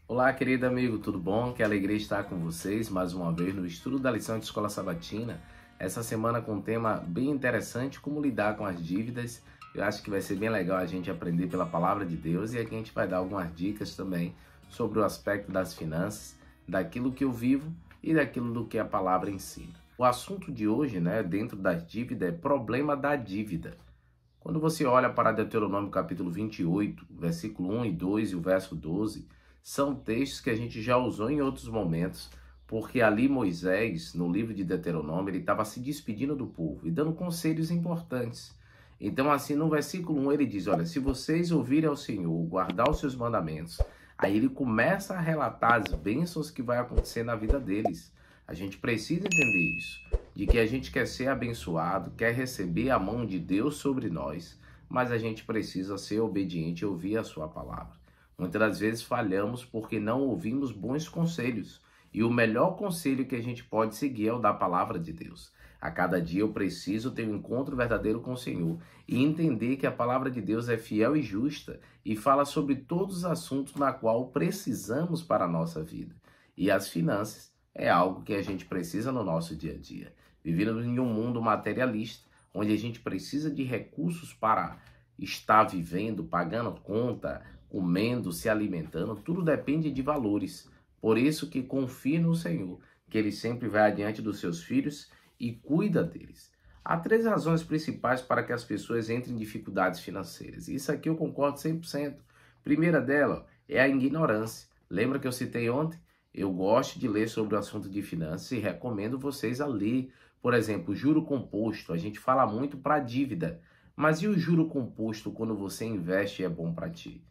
Olá, querido amigo, tudo bom? Que alegria estar com vocês mais uma vez no estudo da lição de Escola Sabatina. Essa semana com um tema bem interessante, como lidar com as dívidas. Eu acho que vai ser bem legal a gente aprender pela palavra de Deus e aqui a gente vai dar algumas dicas também sobre o aspecto das finanças, daquilo que eu vivo e daquilo do que a palavra ensina. O assunto de hoje, dentro das dívidas, é problema da dívida. Quando você olha para Deuteronômio capítulo 28, versículo 1 e 2 e o verso 12, são textos que a gente já usou em outros momentos, porque ali Moisés, no livro de Deuteronômio, ele estava se despedindo do povo e dando conselhos importantes. Então, assim, no versículo 1 ele diz, olha, se vocês ouvirem ao Senhor, guardar os seus mandamentos, aí ele começa a relatar as bênçãos que vai acontecer na vida deles. A gente precisa entender isso, de que a gente quer ser abençoado, quer receber a mão de Deus sobre nós, mas a gente precisa ser obediente e ouvir a sua palavra. Muitas das vezes falhamos porque não ouvimos bons conselhos. E o melhor conselho que a gente pode seguir é o da palavra de Deus. A cada dia eu preciso ter um encontro verdadeiro com o Senhor e entender que a palavra de Deus é fiel e justa e fala sobre todos os assuntos na qual precisamos para a nossa vida. E as finanças é algo que a gente precisa no nosso dia a dia. Vivemos em um mundo materialista, onde a gente precisa de recursos para estar vivendo, pagando conta, comendo, se alimentando, tudo depende de valores. Por isso que confie no Senhor, que Ele sempre vai adiante dos seus filhos e cuida deles. Há três razões principais para que as pessoas entrem em dificuldades financeiras. Isso aqui eu concordo 100%. Primeira dela é a ignorância. Lembra que eu citei ontem? Eu gosto de ler sobre o assunto de finanças e recomendo vocês a ler. Por exemplo, juro composto. A gente fala muito para dívida. Mas e o juro composto quando você investe é bom para ti?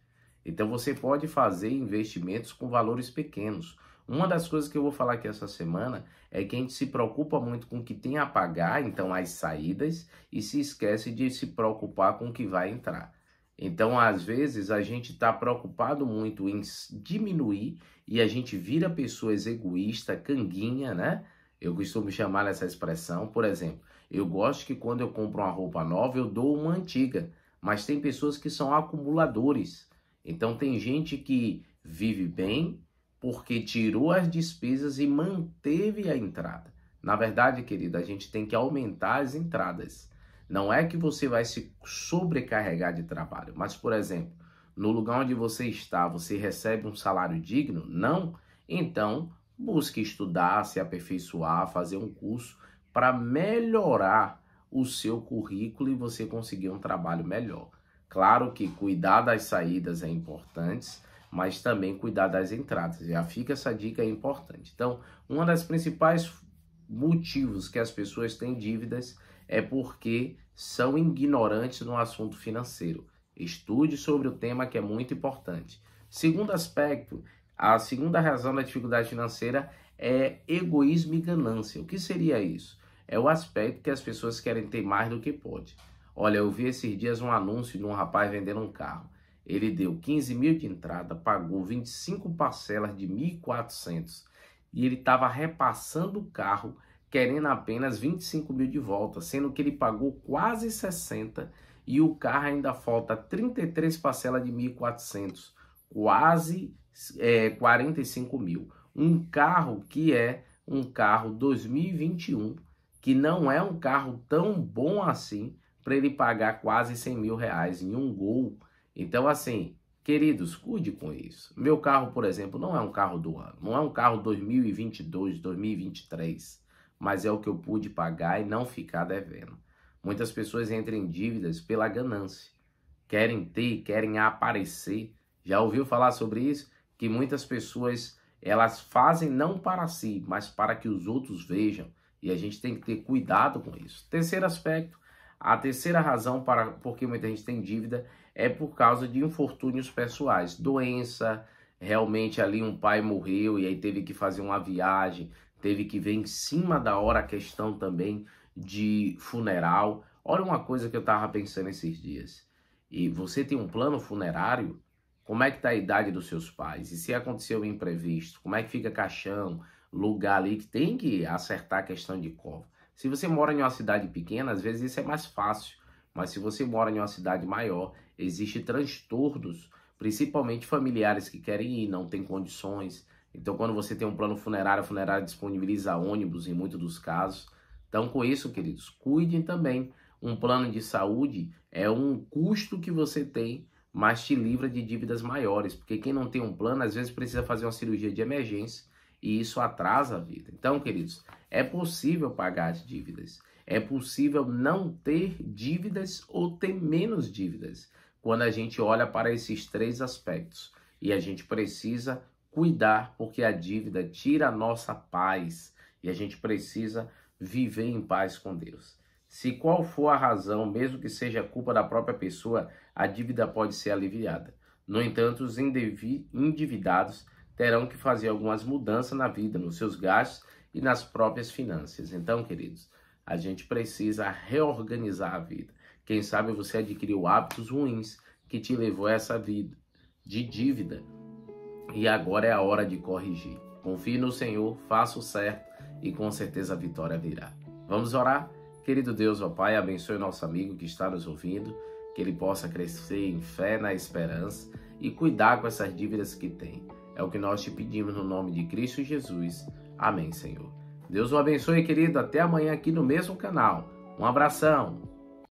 Então você pode fazer investimentos com valores pequenos. Uma das coisas que eu vou falar aqui essa semana é que a gente se preocupa muito com o que tem a pagar, então as saídas, e se esquece de se preocupar com o que vai entrar. Então, às vezes, a gente está preocupado muito em diminuir e a gente vira pessoas egoístas, canguinha, né? Eu costumo chamar essa expressão. Por exemplo, eu gosto que quando eu compro uma roupa nova, eu dou uma antiga, mas tem pessoas que são acumuladores. Então tem gente que vive bem porque tirou as despesas e manteve a entrada. Na verdade, querida, a gente tem que aumentar as entradas. Não é que você vai se sobrecarregar de trabalho, mas, por exemplo, no lugar onde você está, você recebe um salário digno? Não? Então, busque estudar, se aperfeiçoar, fazer um curso para melhorar o seu currículo e você conseguir um trabalho melhor. Claro que cuidar das saídas é importante, mas também cuidar das entradas. Já fica essa dica aí importante. Então, uma das principais motivos que as pessoas têm dívidas é porque são ignorantes no assunto financeiro. Estude sobre o tema que é muito importante. Segundo aspecto, a segunda razão da dificuldade financeira é egoísmo e ganância. O que seria isso? É o aspecto que as pessoas querem ter mais do que pode. Olha, eu vi esses dias um anúncio de um rapaz vendendo um carro. Ele deu 15 mil de entrada, pagou 25 parcelas de 1.400 e ele estava repassando o carro, querendo apenas 25 mil de volta, sendo que ele pagou quase 60 e o carro ainda falta 33 parcelas de 1.400, quase 45 mil. Um carro que é um carro 2021, que não é um carro tão bom assim, para ele pagar quase 100 mil reais em um Gol. Então, assim, queridos, cuide com isso. Meu carro, por exemplo, não é um carro do ano, não é um carro 2022, 2023, mas é o que eu pude pagar e não ficar devendo. Muitas pessoas entram em dívidas pela ganância, querem ter, querem aparecer. Já ouviu falar sobre isso? Que muitas pessoas, elas fazem não para si, mas para que os outros vejam. E a gente tem que ter cuidado com isso. Terceiro aspecto, a terceira razão porque muita gente tem dívida é por causa de infortúnios pessoais. Doença, realmente ali um pai morreu e aí teve que fazer uma viagem, teve que ver em cima da hora a questão também de funeral. Olha uma coisa que eu estava pensando esses dias. E você tem um plano funerário? Como é que está a idade dos seus pais? E se aconteceu um imprevisto, como é que fica caixão, lugar ali que tem que acertar a questão de cova? Se você mora em uma cidade pequena, às vezes isso é mais fácil. Mas se você mora em uma cidade maior, existem transtornos principalmente familiares que querem ir, não têm condições. Então, quando você tem um plano funerário, a funerária disponibiliza ônibus em muitos dos casos. Então, com isso, queridos, cuidem também. Um plano de saúde é um custo que você tem, mas te livra de dívidas maiores, porque quem não tem um plano, às vezes precisa fazer uma cirurgia de emergência e isso atrasa a vida. Então, queridos, é possível pagar as dívidas. É possível não ter dívidas ou ter menos dívidas quando a gente olha para esses três aspectos. E a gente precisa cuidar, porque a dívida tira a nossa paz e a gente precisa viver em paz com Deus. Se qual for a razão, mesmo que seja culpa da própria pessoa, a dívida pode ser aliviada. No entanto, os endividados terão que fazer algumas mudanças na vida, nos seus gastos e nas próprias finanças. Então, queridos, a gente precisa reorganizar a vida. Quem sabe você adquiriu hábitos ruins que te levou a essa vida de dívida e agora é a hora de corrigir. Confie no Senhor, faça o certo e com certeza a vitória virá. Vamos orar? Querido Deus, ó Pai, abençoe nosso amigo que está nos ouvindo, que ele possa crescer em fé, na esperança e cuidar com essas dívidas que tem. É o que nós te pedimos no nome de Cristo Jesus. Amém, Senhor. Deus o abençoe, querido. Até amanhã aqui no mesmo canal. Um abração.